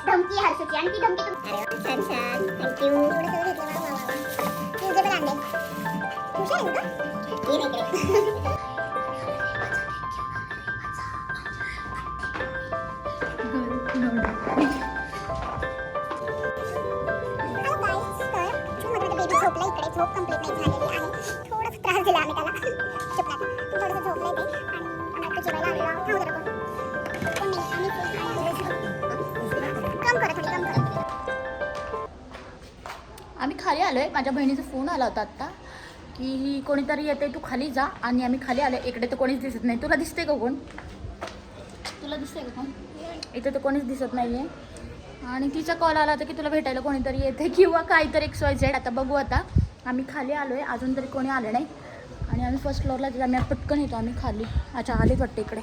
धमकी हर्षूची आणि ती धमकी छान छान थँक्यू. तुझे पण आणले खुश आहे का? ये नाही झोपला इकडे. झोप कंप्लीट नाही झालेली आहे. थोडंसं त्रास दिला आम्ही त्याला झोपण्याचा. थोडंसं झोपलंय ते आणि आम्हाला जेवायला आलेला खाऊ जरा पण कम करा थोडी कम करा. आम्ही खाली आलोय. माझ्या बहिणीचा फोन आला होता आत्ता की कोणीतरी येते तू खाली जा. आणि आम्ही खाली आलो. इकडे तर कोणीच दिसत नाही. तुला दिसते का कोण? तुला दिसते का कोण? इथे तर कोणीच दिसत नाही आहे. आणि तिचा कॉल आला होता की तुला भेटायला कोणीतरी येते किंवा काहीतरी XYZ. आता बघू. आता आम्ही खाली आलो आहे. अजून तरी कोणी आलं नाही. आणि आम्ही फर्स्ट फ्लोअरला आम्ही पटकन येतो आम्ही खाली. अच्छा आलेच वाटते इकडे.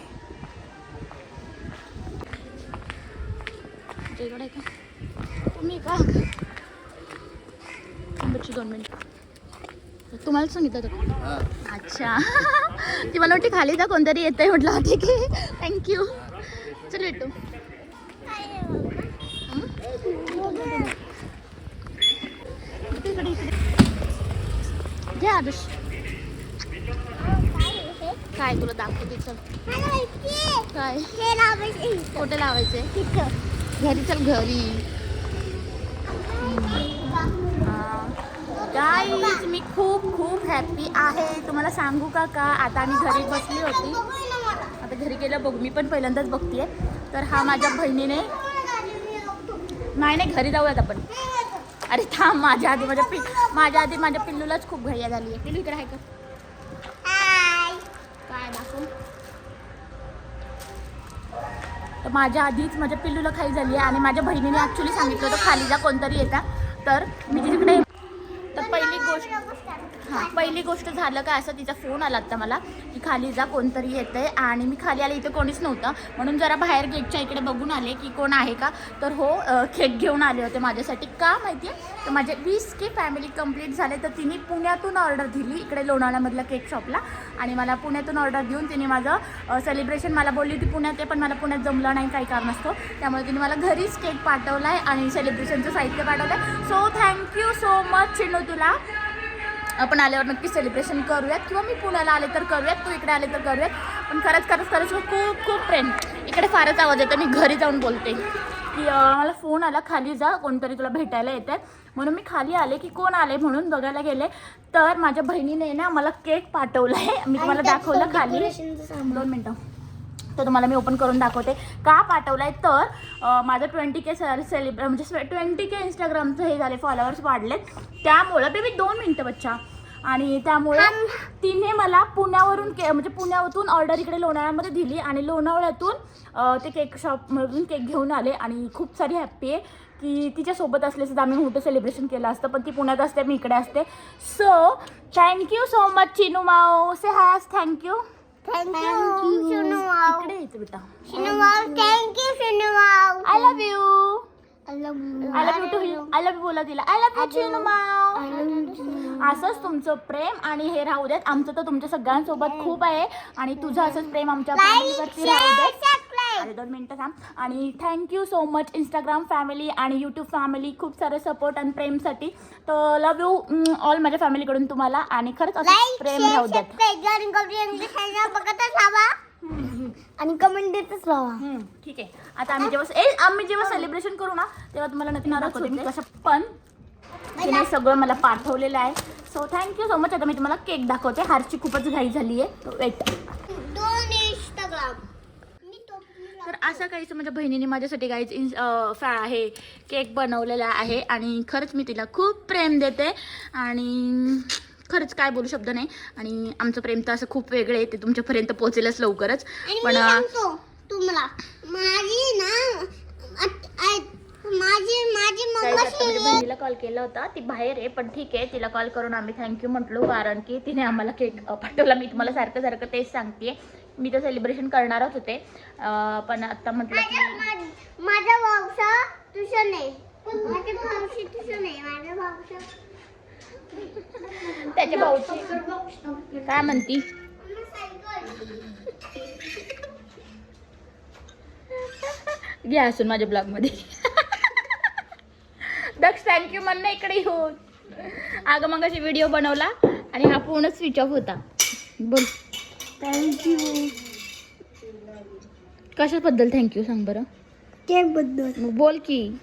इकडे का तुम्ही का बच्ची 2 मिनिट तुम्हाला सांगितलं होतं. अच्छा ती मला वाटते खाली जा कोणतरी येत आहे म्हटलं. ठीक आहे थँक्यू. चल भेटू. इकडे घे आदर्श. काय तुला दाखवते. चल काय कुठे लावायचे? घरी चल घरी. गाईज मी खूप खूप हॅप्पी आहे. तुम्हाला सांगू का आता आम्ही घरी बसली होती. आता घरी गेलं बघू. मी पण पहिल्यांदाच बघतीये. तर हा माझ्या बहिणीने नाही घरी जाऊयात आपण. अरे थांब. माझ्या आधी माझ्या पिल्लूलाच खूप घाई झाली आहे. पिल्लू इकडे आहे का? काय दाखवू? तर माझ्या आधीच माझ्या पिल्लूला खाई झाली आहे. आणि माझ्या बहिणीने ॲक्च्युली सांगितलं होतं खाली जा कोणतरी येता. तर मी तिकडे तर पहिली गोष्ट झालं का असं तिचा फोन आला होता मला की खाली जा कोणतरी येतं आहे. आणि मी खाली आले. इथं कोणीच नव्हतं म्हणून जरा बाहेर गेटच्या इकडे बघून आले की कोण आहे का. तर हो केक घेऊन आले होते माझ्यासाठी. का माहिती आहे? तर माझे 20K फॅमिली कंप्लीट झाले. तर तिने पुण्यातून ऑर्डर दिली इकडे लोणावळ्यामधल्या केक शॉपला. आणि मला पुण्यातून ऑर्डर देऊन तिने माझं सेलिब्रेशन मला बोलली होती पुण्यात आहे. पण मला पुण्यात जमलं नाही काही कारण असतो. त्यामुळे तिने मला घरीच केक पाठवला आहे आणि सेलिब्रेशनचं साहित्य पाठवलं आहे. So thank you so much Chinu तुला. आपण आल्यावर नक्की सेलिब्रेशन करूयात किंवा मी पुण्याला आले तर करूयात. तू इकडे आले तर करूयात. पण खरंच खूप खूप प्रेम. इकडे फारच आवाज येतो. मी घरी जाऊन बोलते की मला फोन आला खाली जा कोणतरी तुला भेटायला येत आहे. म्हणून मी खाली आले की कोण आले म्हणून बघायला गेले. तर माझ्या बहिणीने ना मला केक पाठवला आहे. मी तुम्हाला दाखवलं खाली. 2 मिनटं. तर तुम्हाला मी ओपन करून दाखवते का पाठवलं आहे. तर माझं 20K म्हणजे 20K इंस्टाग्रामचं हे झाले फॉलोअर्स वाढलेत. त्यामुळं बेबी 2 मिनटं बच्चा. आणि त्यामुळे तिने मला पुण्यावरून म्हणजे पुण्यातून ऑर्डर इकडे लोणावळ्यामध्ये दिली. आणि लोणावळ्यातून ते केक शॉपमधून केक घेऊन आले. आणि खूप सारी हॅप्पी आहे की तिच्यासोबत असले सुद्धा आम्ही मोठं सेलिब्रेशन केलं असतं. पण ती पुण्यात असते मी इकडे असते. So thank you so much Chinu Mau. Say has thank you. Thank you Shinu Mau. इकडे यायचं बेटा. Shinu Mau thank you Shinu Mau. I love you. I love you बोला तिला. I love you Chinu Mau. असंच तुमचं प्रेम आणि हे राहू देत. आमचं तर तुमच्या सगळ्यांसोबत खूप आहे. आणि तुझं असंच प्रेम आमच्या फॅमिलीवरती राहू देत. अरे 2 मिनटं थांब. आणि thank you so much Instagram family आणि यूट्यूब फॅमिली खूप सारे सपोर्ट आणि प्रेमसाठी. तर लव्ह यू ऑल माझ्या फॅमिलीकडून तुम्हाला. आणि खरंच असं प्रेम राहू देत. आणि कमेंट देतच राहा. ठीक आहे. आता आम्ही जेव्हा सेलिब्रेशन करू ना तेव्हा तुम्हाला नक्की दाखवते मी कसं. पण तिने सगळं मला पाठवलेलं आहे. So thank you so much. आता मी तुम्हाला केक दाखवते. हारची खूपच घाई झाली आहे. वेट. तर असं काहीच माझ्या बहिणीने माझ्यासाठी काहीच हे केक बनवलेला आहे. आणि खरंच मी तिला खूप प्रेम देते. आणि खरंच काय बोलू शब्द नाही. आणि आमचं प्रेम तर असं खूप वेगळं आहे. ते तुमच्यापर्यंत पोहोचेलच लवकरच. पण तुम्हाला माझी बहिणीला कॉल केला होता. ती बाहेर आहे पण ठीक आहे. तिला कॉल करून आम्ही थँक्यू म्हटलो कारण की तिने आम्हाला केक पाठवला. मी तुम्हाला सारखं तेच सांगते. मी तर सेलिब्रेशन करणारच होते. पण आता म्हटलं की माझा भाऊचा ट्युशन आहे. माझ्या भाऊची ट्युशन आहे. माझ्या भाऊचा त्याच्या भाऊची काय म्हणती. घ्या असून माझ्या ब्लॉगमध्ये. दक्ष थँक्यू म्हण ना इकडे येऊन. अगं मग अशी व्हिडिओ बनवला आणि हा पूर्ण स्विच ऑफ होता. बोल थँक्यू. कशाबद्दल थँक्यू सांग बरं. केक बद्दल. मग बोल की.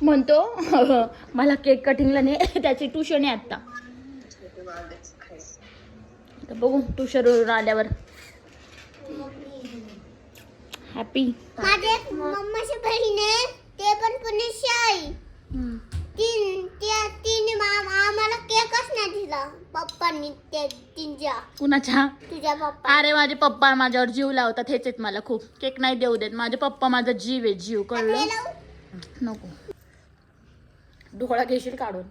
म्हणतो मला कटिंगला नाही, त्याची ट्युशन आहे आता. बघू ट्युशनवरून आल्यावर. हॅपी. माझे मम्माची बहीण आहे ते पण पुण्याची आहे. तिने आम्हाला केकच नाही दिला पप्पांनी. तिच्या कुणाच्या? तुझ्या पप्पा. अरे माझे पप्पा माझ्यावर जीव लावतात, हेच आहेत मला खूप. केक नाही देऊ देत माझे पप्पा. माझा जीव आहे, जीव. कळलं? नको. डोळा घेशील काढून.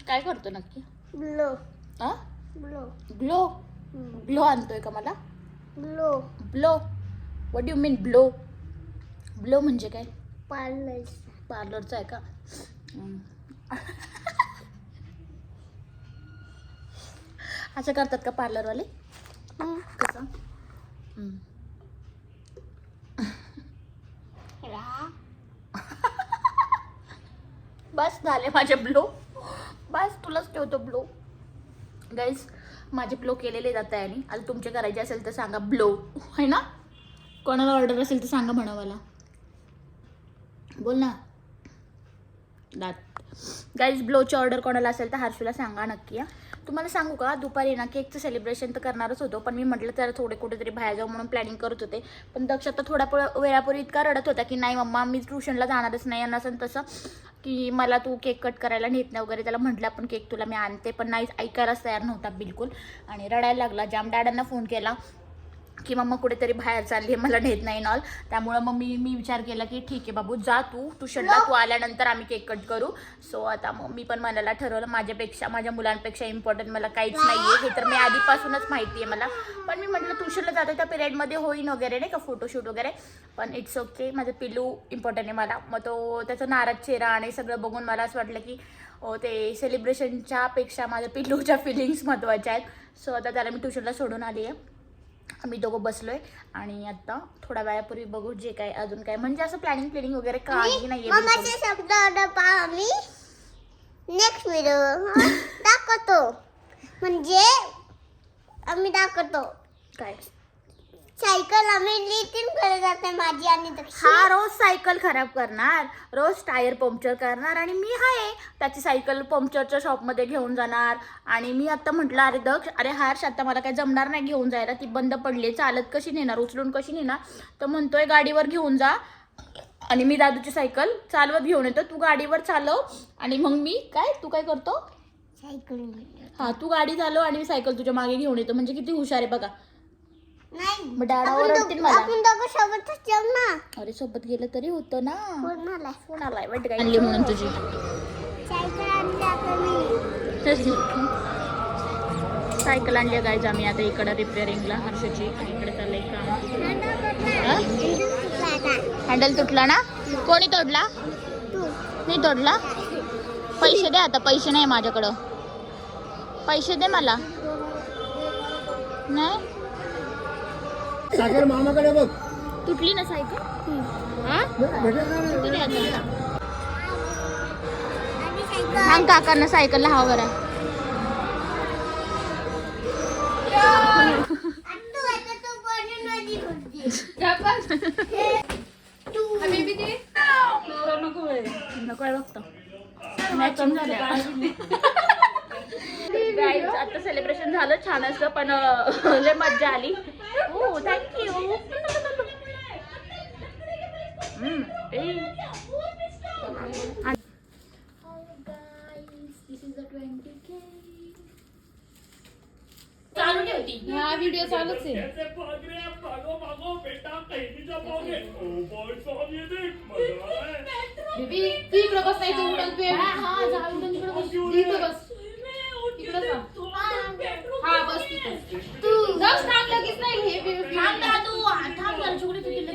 काय करतो नक्की? ब्लो हा ब्लो ग्लो. ग्लो आणतोय का मला? Blow blow. What do mean blow? Blow म्हणजे काय? पार्लर. पार्लरचं आहे का? असं करतात का पार्लरवाले? कसं? बस झाले माझे ब्लो. बस तुलाच ठेवतो ब्लो. गाईज माझे ब्लो केलेले जात आहे. आणि आता तुमचे करायचे असेल तर सांगा ब्लो, है ना? कोणाला ऑर्डर असेल तर सांगा म्हणा मला. बोल ना दात. गाईज ब्लोची ऑर्डर कोणाला असेल तर हर्षूला सांगा नक्की. तुम्हाला सांगू का, दुपारी ना केकचं सेलिब्रेशन तर करणारच होतो, पण मी म्हटलं तर थोडे कुठेतरी बाहेर जाऊ म्हणून प्लॅनिंग करत होते. पण दक्ष आता थोडा वेळापूर्वी इतका रडत होता की नाही मम्मा मी ट्युशनला जाणारच नाही. आणि असं तसं की मला तू केक कट करायला नेत नाही वगैरे. त्याला म्हटलं पण केक तुला मी आणते, पण नाही ऐकायलाच तयार नव्हता बिलकुल. आणि रडायला लागला जाम. डॅडांना फोन केला की मम्मा कुठेतरी बाहेर चालली, मला नेत नाही नॉल. त्यामुळं मग मी विचार केला की ठीक आहे बाबू जा तू ट्युशनला, तू आल्यानंतर आम्ही केक कट करू. सो आता मग मी पण मनाला ठरवलं माझ्या मुलांपेक्षा इम्पॉर्टंट मला काहीच नाही आहे. हे तर मी आधीपासूनच माहिती आहे मला. पण मी म्हटलं ट्युशनला जातो त्या पिरियडमध्ये होईन वगैरे नाही का फोटोशूट वगैरे. पण इट्स ओके, माझं पिल्लू इम्पॉर्टंट आहे मला. मग तो त्याचा नाराज चेहरा आणि सगळं बघून मला असं वाटलं की ते सेलिब्रेशनच्या पेक्षा माझ्या पिल्लूच्या फिलिंग्स महत्त्वाच्या आहेत. सो आता त्याला मी ट्युशनला सोडून आली आहे. आम्ही दोघं बसलोय आणि आता थोड्या वेळापूर्वी बघू जे काय अजून काय म्हणजे असं प्लॅनिंग वगैरे काही नाहीये. मम्माचे शब्द आम्ही नेक्स्ट व्हिडिओ दाखवतो. म्हणजे आम्ही दाखवतो काय सायकल आम्ही लिटिंग करत जाते माझी आणि दक्षिण. हा रोज सायकल खराब करणार, रोज टायर पंक्चर करणार. आणि मी आहे त्याची सायकल पंक्चरच्या शॉपमध्ये घेऊन जाणार. आणि मी आता म्हटलं अरे दक्ष अरे हर्ष आता मला काय जमणार नाही घेऊन जायला, ती बंद पडली, चालत कशी नेणार, उचलून कशी नेणार. तर म्हणतोय गाडीवर घेऊन जा आणि मी दादूची सायकल चालवत घेऊन येतो, तू गाडीवर चालव. आणि मग मी काय तू काय करतो सायकल. हा तू गाडी चालव आणि मी सायकल तुझ्या मागे घेऊन येतो. म्हणजे किती हुशार आहे बघा. नाही मग डॅडा ओरडतील मला. आपण दोघं सोबतच जाऊ ना. अरे सोबत गेलं तरी होतं ना. कोणाला फोन आलाय वाईट काय आणली म्हणून तुझी सायकल आणली आपण सायकल आणली गायज आम्ही आता इकडं रिपेअरिंगला हर्षची. आणि इकडे चाललंय काम. हँडल तुटला ना? कोणी तोडला? मी तोडला. पैसे दे आता. पैसे नाही माझ्याकडं. पैसे दे मला. नाही सायकल मामाकडे बघ. तुटली ना सायकल. सांग काकांना सायकलला हवा बरं. नको बघतो मॅचिंग झालं. गाईज आता सेलिब्रेशन झालं छान असं, पण लय मज्जा आली. हो थँक्यू. चालू ठेवती हा व्हिडिओ चालूच आहे. तू इकडं बस नाही, तू उडल पे. हा जा उडून तिकडे बस. इकडं बस. इकडं जा. हा बस तिथं. तू जाऊस थांब लगेच नाही हे थांब दादू थांब जरा छोकरी तू किल्ले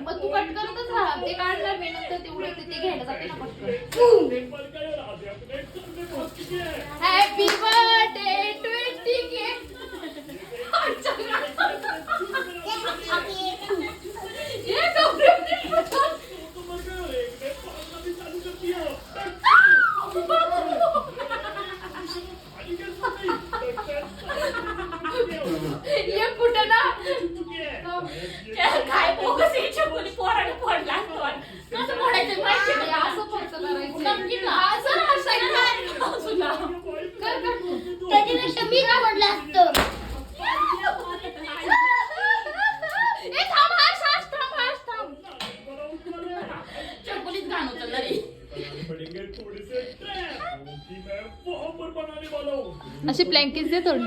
मग तू कट करतच राहा. ते काढणार मी नंतर तेवढं ते घ्यायला जाते ना पटकन. Happy birthday 20K. ये ये कुठं ना काय बोगस आहे चकुली पोराने फोडला असतो कसं फोडायचं माहिती नाही. असं फक्त करायचं. नक्की ना. असं तुला त्याच्यापेक्षा मी आवडलं असतं. ए थांब हाश थांब. चकुलीच घाण होतं तरी. अशी ब्लँकेट दे थोडी.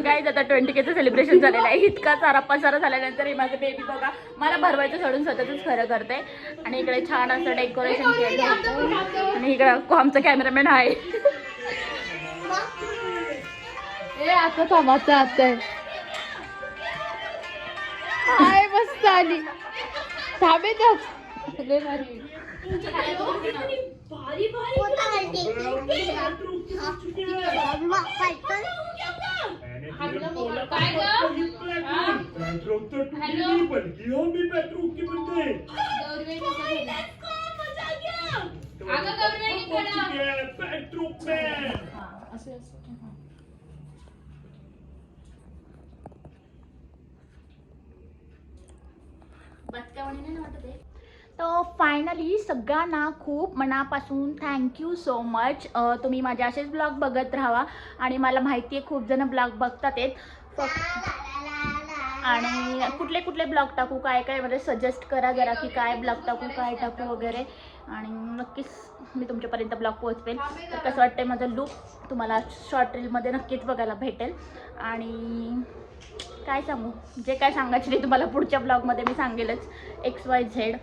गाईज आता 20Kचं सेलिब्रेशन झालेलं आहे. इतका चारा पसारा झाल्यानंतर ही माझं बेबी बघा मला भरवायचं सोडून स्वतःच खरं करते. आणि इकडे छान असं डेकोरेशन केलं आणि इकडे आमचा कॅमेरामॅन आहे. ए आता थांबायचं आता हाय मस्त आली. थांबे तर फायनली सगळ्यांना खूप मनापासून थँक्यू सो मच. तुम्ही माझे असेच ब्लॉग बघत राहा. आणि मला माहिती आहे खूप जण ब्लॉग बघतात आहेत आणि कुठले कुठले ब्लॉग टाकू काय काय म्हणजे सजेस्ट करा जरा की काय ब्लॉग टाकू काय टाकू वगैरे. आणि नक्कीच मी तुमच्यापर्यंत ब्लॉग पोहोचवेल. तर कसं वाटतं माझं लुक तुम्हाला शॉर्ट रीलमध्ये नक्कीच बघायला भेटेल. आणि काय सांगू जे काय सांगायचं ते तुम्हाला पुढच्या ब्लॉगमध्ये मी सांगेलच. XYZ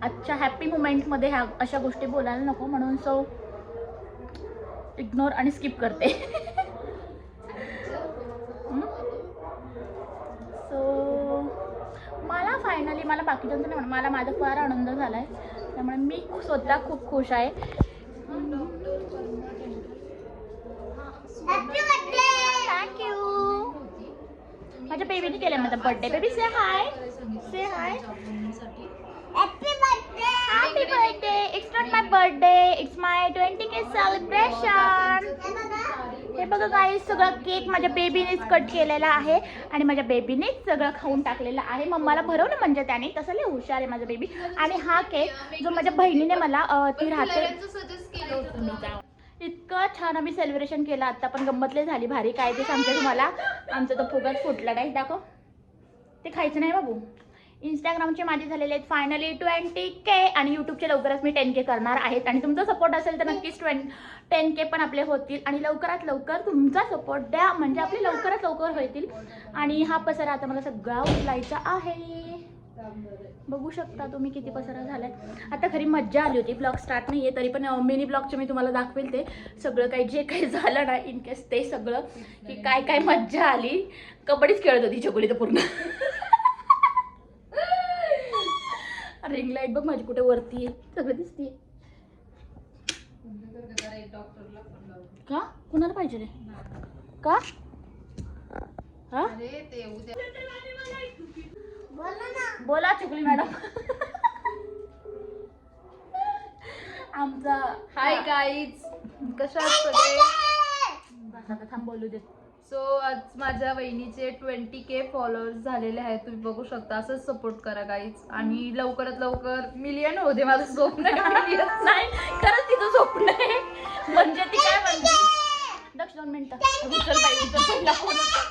आजच्या हॅपी मुमेंटमध्ये ह्या अशा गोष्टी बोलायला नको म्हणून सो इग्नोर आणि स्किप करते. सो मला फायनली मला बाकीच्यांचं नाही म्हणून मला माझा फार आनंद झाला आहे. त्यामुळे मी स्वतः खूप खुश आहे. थँक्यू. माझ्या बेबीने केलं माझा birthday. Baby say high say high. Happy birthday. It's not my birthday. It's my 20K celebration. हे बघा गाईस सगळं केक माझ्या बेबीनेच कट केलेला आहे आणि माझ्या बेबीनेच सगळं खाऊन टाकलेलं आहे. मम्माला भरवलं म्हणजे त्याने. तसं लय हुशार आहे माझा बेबी. आणि हा केक जो माझ्या बहिणीने मला ती राहते इतकं छान आम्ही सेलिब्रेशन केलं. आत्ता पण गंमतले झाली भारी. काय ते सांगते तुम्हाला. आमचं तर फुगाच फुटला नाही. दाखव ते खायचं नाही बाबू. इंस्टाग्रामचे माझे झालेले आहेत फायनली 20K आणि यूट्यूबचे लवकरच मी 10K करणार आहेत. आणि तुमचा सपोर्ट असेल तर नक्कीच 10K पण आपले होतील. आणि लवकरात लवकर तुमचा सपोर्ट द्या म्हणजे आपले लवकरात लवकर होतील. आणि हा पसारा आता मला सगळा उचलायचा आहे. बघू शकता तुम्ही किती पसारा झालाय. आता खरी मज्जा आली होती. ब्लॉग स्टार्ट नाही आहे तरी पण मिनी ब्लॉगचे मी तुम्हाला दाखवेल ते सगळं काही जे काही झालं ना इन केस ते सगळं की काय काय मज्जा आली. कबड्डीच खेळत होती चकोली तर पूर्ण. रिंग लाईट बघ माझी कुठे वरती आहे सगळं दिसतीये. का कुणाला पाहिजे रे का हा बोला चुकली मॅडम. आमचा हाय गाईज कशा सगळे. आता थांब बोलू दे. सो आज माझ्या वहिनीचे 20K फॉलोअर्स झालेले आहेत. तुम्ही बघू शकता. असंच सपोर्ट करा गाईज. आणि लवकरात लवकर मिलियन होते. माझं स्वप्न आहे नाही खरंच तिचं स्वप्न आहे. म्हणजे ती काय म्हणते दक्ष 2 मिनिटं उचल बाई उचल पहिला फोन होता.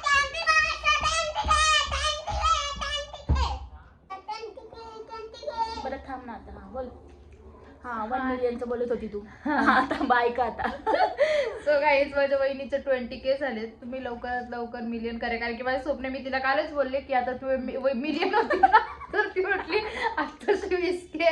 बरं थांब ना आता. हा बोल. हा 1 मिलियनचं बोलत होती तू. आता बाय का आता. सो गाईज माझ्या वहिनीचे 20K झाले. तुम्ही लवकरात लवकर मिलियन करा. कारण की माझे स्वप्न मी तिला कालच बोलले की आता तू मिलियन होती ना तर ती म्हटली आत्ताशी 20K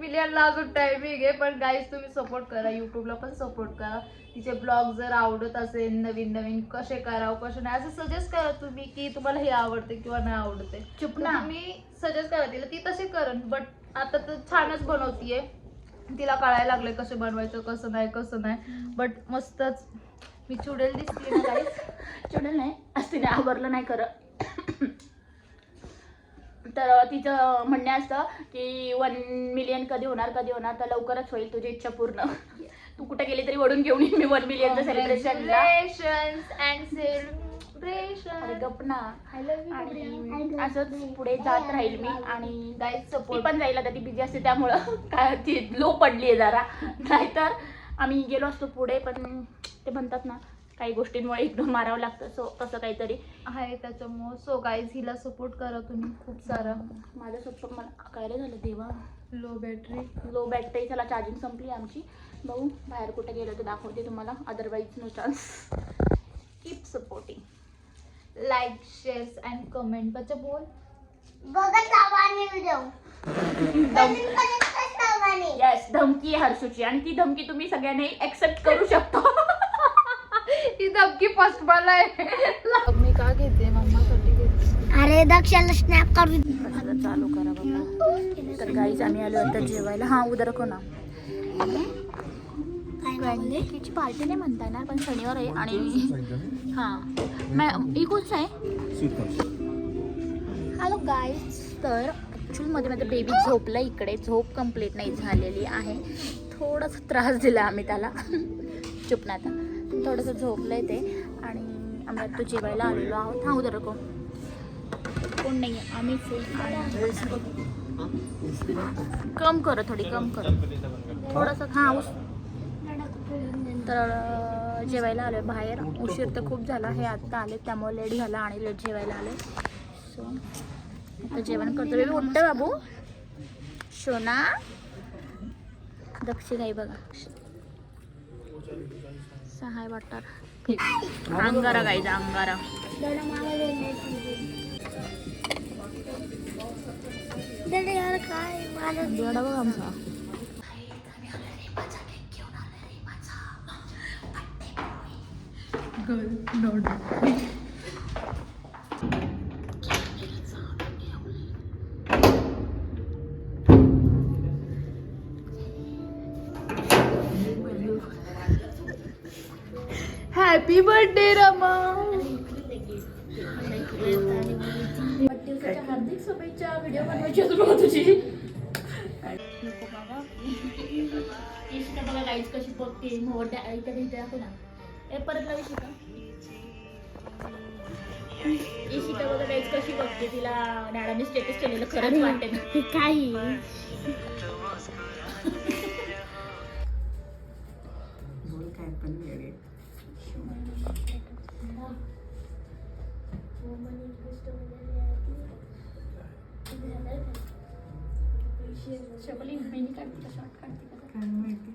मिलियनला अजून टायमिंग आहे. पण गाईज तुम्ही सपोर्ट करा. यूट्यूबला पण सपोर्ट करा. तिचे ब्लॉग जर आवडत असेल नवीन नवीन कसे करावं कसे नाही असं सजेस्ट करा तुम्ही की तुम्हाला हे आवडते किंवा नाही आवडते. चुप ना. तुम्ही सजेस्ट करा तिला ती तसे करन. बट आता तर छानच बनवतीये. तिला कळायला लागलंय कसं बनवायचं कसं नाही. बट मस्तच. मी चुडेल दिसली ना गाईस. चुडेल नाही आज तिने आवरलं नाही खरं. तर तिचं म्हणणं असतं की 1 मिलियन कधी होणार तर लवकरच होईल तुझी इच्छा पूर्ण. तू कुठे गेली तरी वडून घेऊन येईन मी 1 मिलियनचं सेलिब्रेशनला. अरे गप ना. आणि असंच पुढे जात राहील मी. आणि गाईस ती सपोर्ट पण जाईल आता ती बिझी असते त्यामुळं काय ती लो पडली आहे जरा. नाहीतर आम्ही गेलो असतो पुढे पण ते म्हणतात ना काही गोष्टींमुळे इग्नोर मारावं लागतं. सो तसं काहीतरी आहे त्याच्यामुळं. सो गाईज हिला सपोर्ट करा तुम्ही खूप सारा. माझं सपोर्ट मला काय रे झालं देवा. लो बॅटरी चला चार्जिंग संपली आमची. बघू बाहेर कुठे गेलो ते दाखवते तुम्हाला. Otherwise no chance. Keep supporting. Like shares and comment. बच्चा बोल. येस धमकी आहे हर्षूची आणि ती धमकी तुम्ही सगळ्यांनी एक्सेप्ट करू शकता. ही धमकी फर्स्ट मला आहे. मी का घेते मम्मासाठी घेते. अरे दक्षाला स्नॅप काढू. चालू करा बाबा. तर गाईज आम्ही आलो आता जेवायला. हा उद्या रखो ना. तिची पार्टी नाही म्हणता येणार पण शनिवार आहे. आणि हां ही कोणचं आहे. Hello guys. तर ॲक्च्युअलमध्ये माझं बेबी झोपलं इकडे. झोप कंप्लीट नाही झालेली आहे. थोडासा त्रास दिला आम्ही त्याला. चुप ना आता. थोडंसं झोपलं आहे ते. आणि आम्ही आता जेवायला आलेलो आहोत. हा उद्या रखो कोण नाही आहे आम्ही कम कर थोडी कम कर थोडंसं. हां तर जेवायला आलो आहे बाहेर. उशीर तर खूप झाला. हे आत्ता आले त्यामुळे लेट झाला आणि लेट जेवायला आले. सो आता जेवण करतो. बेबी उठतं बाबू. शोना दक्षी गाई बघा. सहाय वाटतात अंगारा गाईचा अंगारा. जोडा बघ आमचा. Happy birthday Rama. हार्दिक शुभेच्छा. व्हिडिओ बनवायची होती बघा तुझी. इशिका बघा गाईज कशी बघते. मोठ्या आईच्या इथे दाखव ना. ए परत लावी शिका. इशिका बघा गाईज कशी बघते. तिला डॅडाने स्टेटस केलेलं खरंच वाटते ना काही. शबली मेनी काढते शॉर्ट काढते काय माहिती.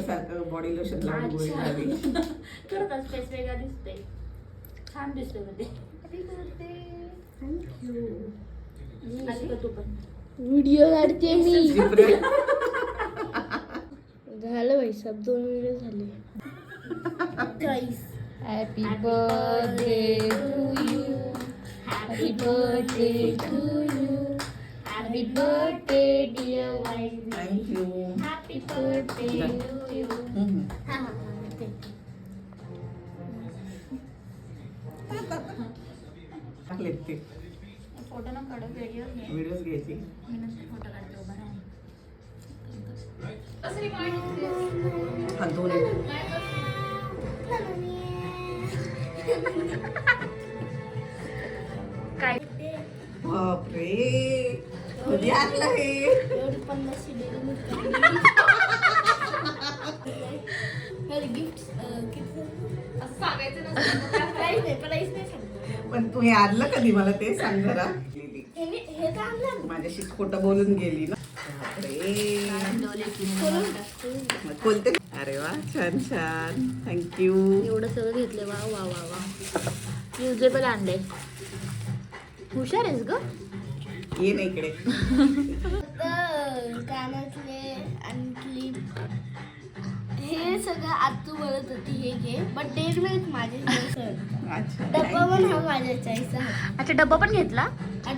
सारखं बॉडी लोशन लावून गोळी झाली. खरंच फेस वेगळा दिसते. छान दिसते मध्ये. तू पण व्हिडिओ काढते मी. झालं भाई सब 2 व्हिडिओ झाले. Happy birthday to you. Happy birthday to you. Happy birthday dear wife. Thank you. Happy birthday to you. टाकलेत ते फोटो ना काढ. व्हिडिओ व्हिडिओज घ्यायची. मी नंतर फोटो काढते उभा राहा. हा 2 काय बापरे कधी आणलं हे. पण तू हे आणलं कधी मला ते सांग जरा. माझ्याशी खोटं बोलून गेली ना. बोलते. अरे वा छान छान. थँक्यू. एवढं सगळं घेतलं. वा वा वा वा. युजेबल आणलंय. हुशार आहेस ग. ये ना इकडे. कानातले आणि क्लिप हे सगळं आतू बोलत होती हे घे बट डेअरी मिल्क माझे अच्छा डब्बा पण हा माझ्या चाईचा अच्छा डब्बा पण घेतला. आणि